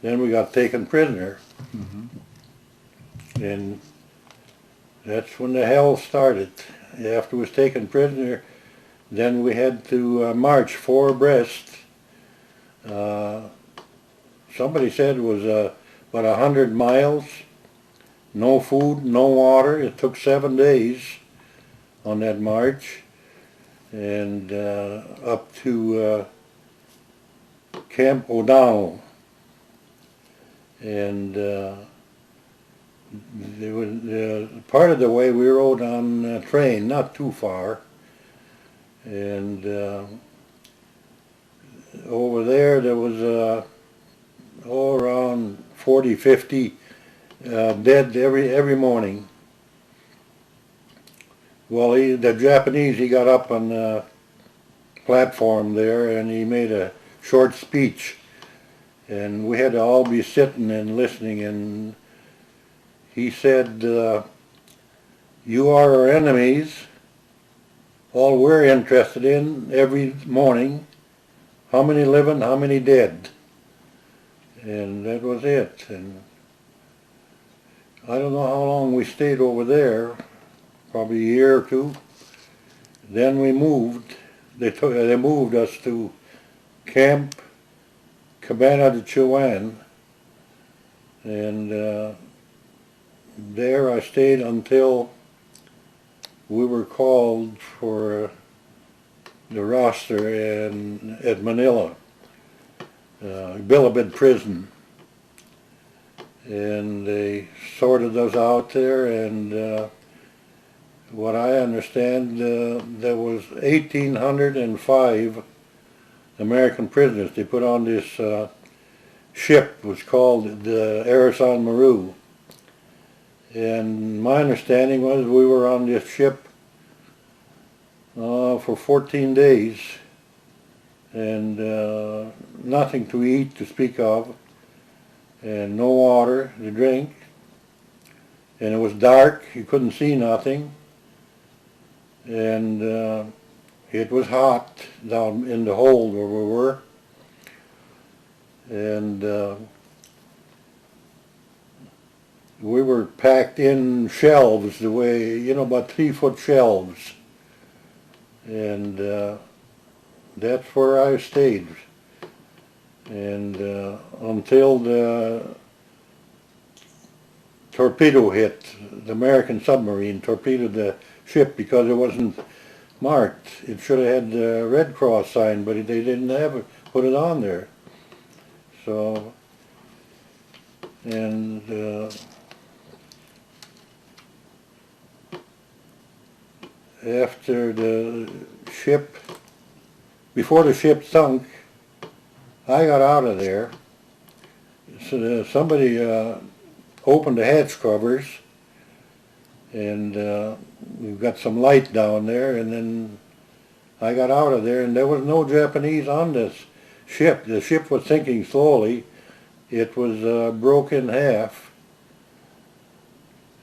Then we got taken prisoner, Mm-hmm. and that's when the hell started. After we was taken prisoner, then we had to march 4 abreast. Somebody said it was about 100 miles, no food, no water. It took 7 days on that march, and up to Camp O'Donnell. And there was, part of the way we rode on a train, not too far, and over there was around 40, 50 dead every morning. Well, the Japanese, he got up on the platform there and he made a short speech, and we had to all be sitting and listening, and he said, you are our enemies. All we're interested in every morning, how many living, how many dead. And that was it. And I don't know how long we stayed over there, probably a year or 2. Then we moved. They moved us to Camp Cabana de Chihuahua, and there I stayed until we were called for the roster at Manila, Bilibid prison, and they sorted us out there, and what I understand, there was 1,805 American prisoners. They put on this ship, was called the Erison Maru. And my understanding was we were on this ship for 14 days, and nothing to eat to speak of, and no water to drink, and it was dark, you couldn't see nothing, and it was hot down in the hold where we were, and we were packed in shelves the way, about 3-foot shelves, and that's where I stayed, and until the torpedo hit, the American submarine torpedoed the ship because it wasn't marked. It should have had the Red Cross sign, but they didn't have it, put it on there. So, and after the ship, before the ship sunk, I got out of there. So somebody opened the hatch covers, and we've got some light down there, and then I got out of there, and there was no Japanese on this ship. The ship was sinking slowly. It was broke in half,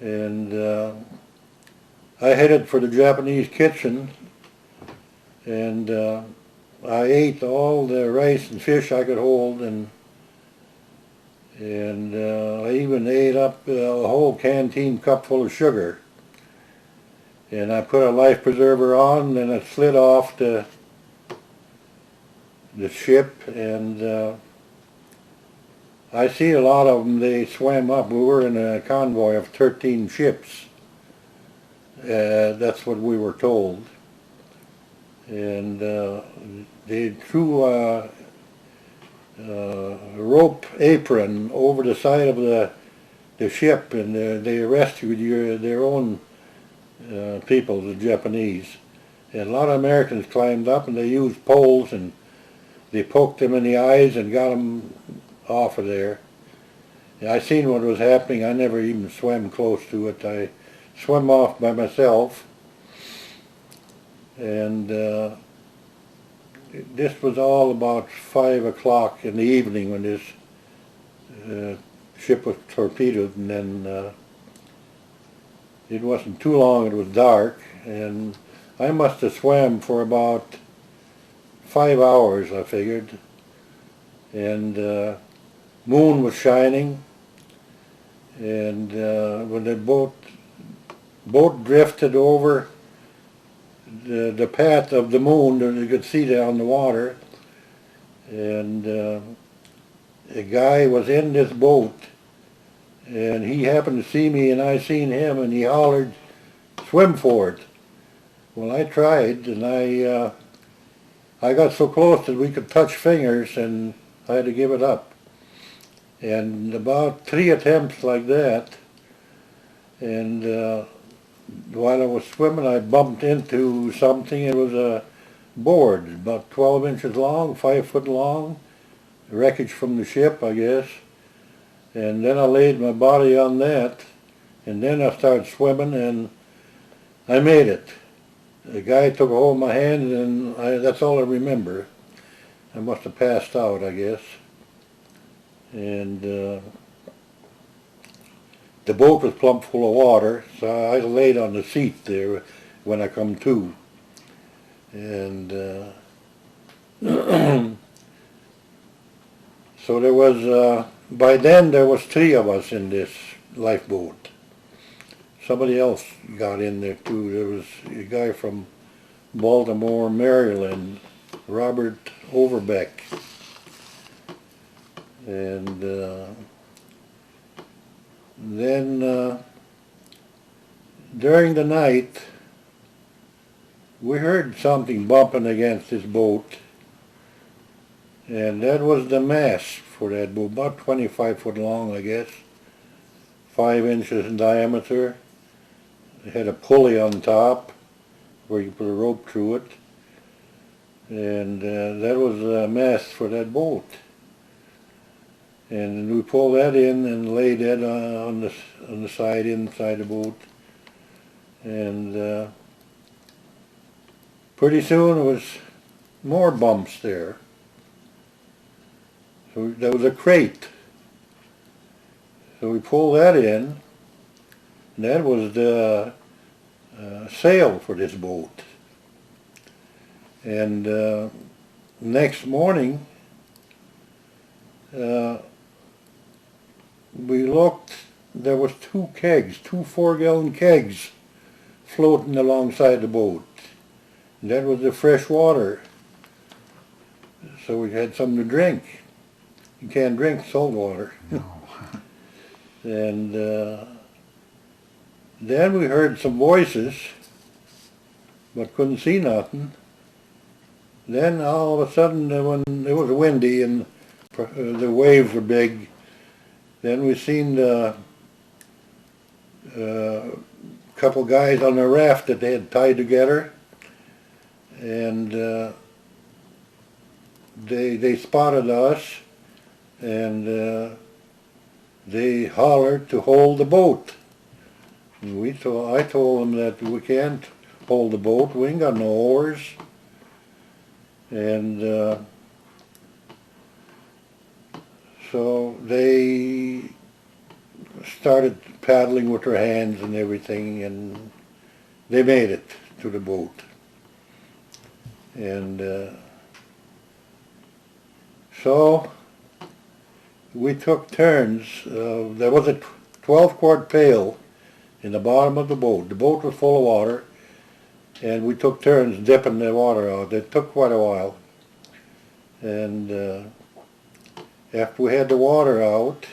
and I headed for the Japanese kitchen, and I ate all the rice and fish I could hold, and I even ate up a whole canteen cup full of sugar. And I put a life preserver on, and it slid off the ship, and I see a lot of them, they swam up. We were in a convoy of 13 ships. That's what we were told. And they threw a rope apron over the side of the ship, and they rescued their own people, the Japanese. And a lot of Americans climbed up, and they used poles, and they poked them in the eyes and got them off of there. And I seen what was happening. I never even swam close to it. I swam off by myself, and this was all about 5 o'clock in the evening when this ship was torpedoed, and then it wasn't too long, it was dark, and I must have swam for about 5 hours, I figured, and moon was shining, and when the boat drifted over the path of the moon, and you could see down the water, and a guy was in this boat, and he happened to see me, and I seen him, and he hollered, "Swim for it." Well, I tried, and I got so close that we could touch fingers, and I had to give it up. And about 3 attempts like that, and while I was swimming, I bumped into something. It was a board, about 12 inches long, 5 foot long, wreckage from the ship, I guess. And then I laid my body on that, and then I started swimming, and I made it. The guy took a hold of my hand, and that's all I remember. I must have passed out, I guess. And the boat was plumb full of water, so I laid on the seat there when I come to. And so there was, by then there was 3 of us in this lifeboat. Somebody else got in there too. There was a guy from Baltimore, Maryland, Robert Overbeck. And then during the night, we heard something bumping against this boat, and that was the mast for that boat, about 25 foot long, I guess, 5 inches in diameter. It had a pulley on top where you put a rope through it, and that was the mast for that boat. And we pulled that in and laid that on the side, inside the boat. And pretty soon there was more bumps there. So there was a crate. So we pulled that in, and that was the sail for this boat. And next morning, we looked, there was 2 kegs, 2 4-gallon kegs floating alongside the boat. And that was the fresh water. So we had something to drink. You can't drink salt water. No. And then we heard some voices, but couldn't see nothing. Then all of a sudden, when it was windy and the waves were big, then we seen the couple guys on a raft that they had tied together, and they spotted us, and they hollered to hold the boat. And I told them that we can't hold the boat, we ain't got no oars. And so they started paddling with their hands and everything, and they made it to the boat. And so we took turns. There was a 12-quart pail in the bottom of the boat. The boat was full of water, and we took turns dipping the water out. It took quite a while. And after we had the water out,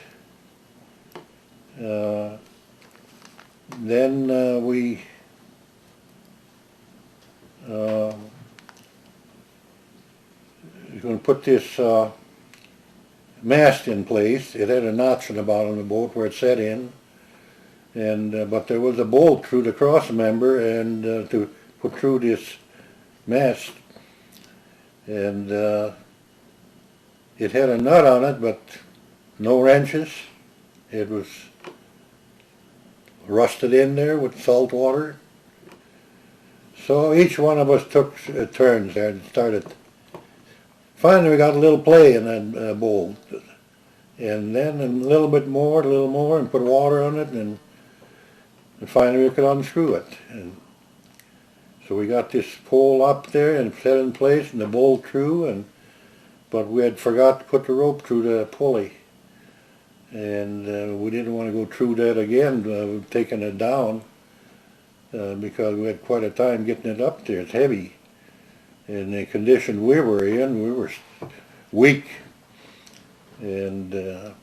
then we were going to put this mast in place. It had a notch in the bottom of the boat where it set in, and but there was a bolt through the cross member and to put through this mast, and it had a nut on it, but no wrenches. It was rusted in there with salt water. So each one of us took turns there and started. Finally we got a little play in that bowl. And then a little more, and put water on it, and finally we could unscrew it. And so we got this pole up there and set in place, and the bolt through, but we had forgot to put the rope through the pulley. and we didn't want to go through that again, taking it down, because we had quite a time getting it up there. It's heavy. In the condition we were in, we were weak. And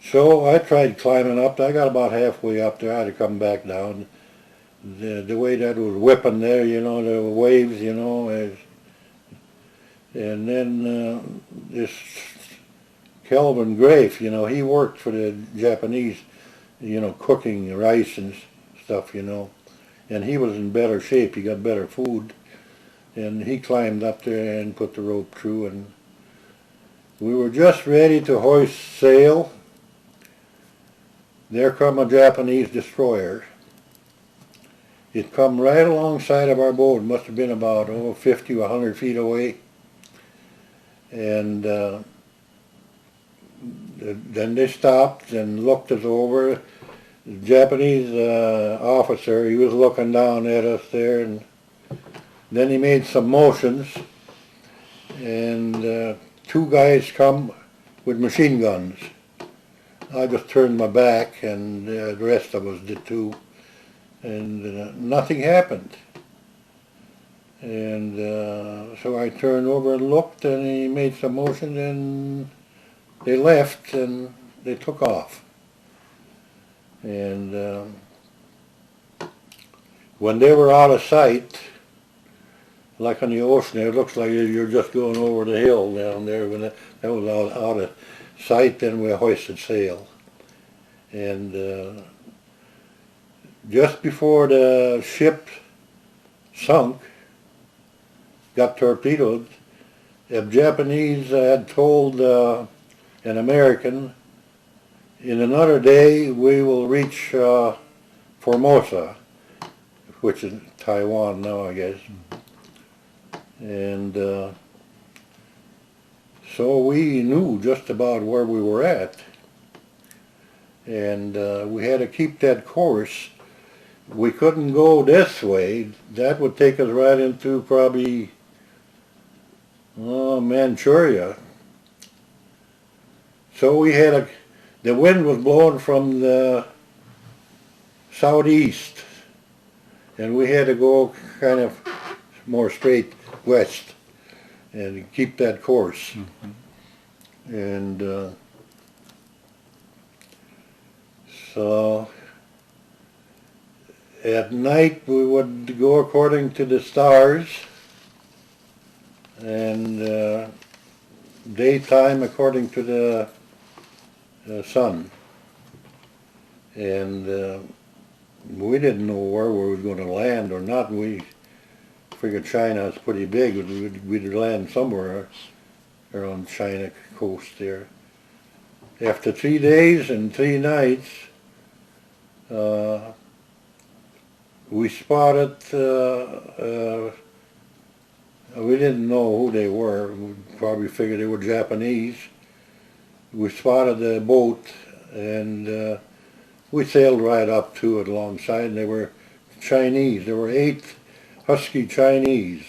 so I tried climbing up. I got about halfway up there. I had to come back down. The way that was whipping there, you know, the waves, you know. And then this Calvin Grafe, you know, he worked for the Japanese, you know, cooking rice and stuff, you know. And he was in better shape. He got better food. And he climbed up there and put the rope through, and we were just ready to hoist sail. There come a Japanese destroyer. It come right alongside of our boat. It must have been about 50 or 100 feet away. And then they stopped and looked us over. The Japanese officer, he was looking down at us there, and then he made some motions, and two guys come with machine guns. I just turned my back, and the rest of us did too, and nothing happened. And so I turned over and looked, and he made some motions, and they left, and they took off. And when they were out of sight, like on the ocean, it looks like you're just going over the hill down there. When that was out of sight, then we hoisted sail. And just before the ship sunk, got torpedoed, the Japanese had told an American, in another day we will reach Formosa, which is Taiwan now, I guess. And so we knew just about where we were at, and we had to keep that course. We couldn't go this way. That would take us right into probably Manchuria. So we had the wind was blowing from the southeast, and we had to go kind of more straight west and keep that course. Mm-hmm. And so at night we would go according to the stars, and daytime according to the sun. And we didn't know where we were going to land or not. We figured China is pretty big, we'd land somewhere around China coast there. After 3 days and 3 nights, we spotted, we didn't know who they were. We probably figured they were Japanese. We spotted the boat, and we sailed right up to it alongside, and they were Chinese. There were 8 husky Chinese.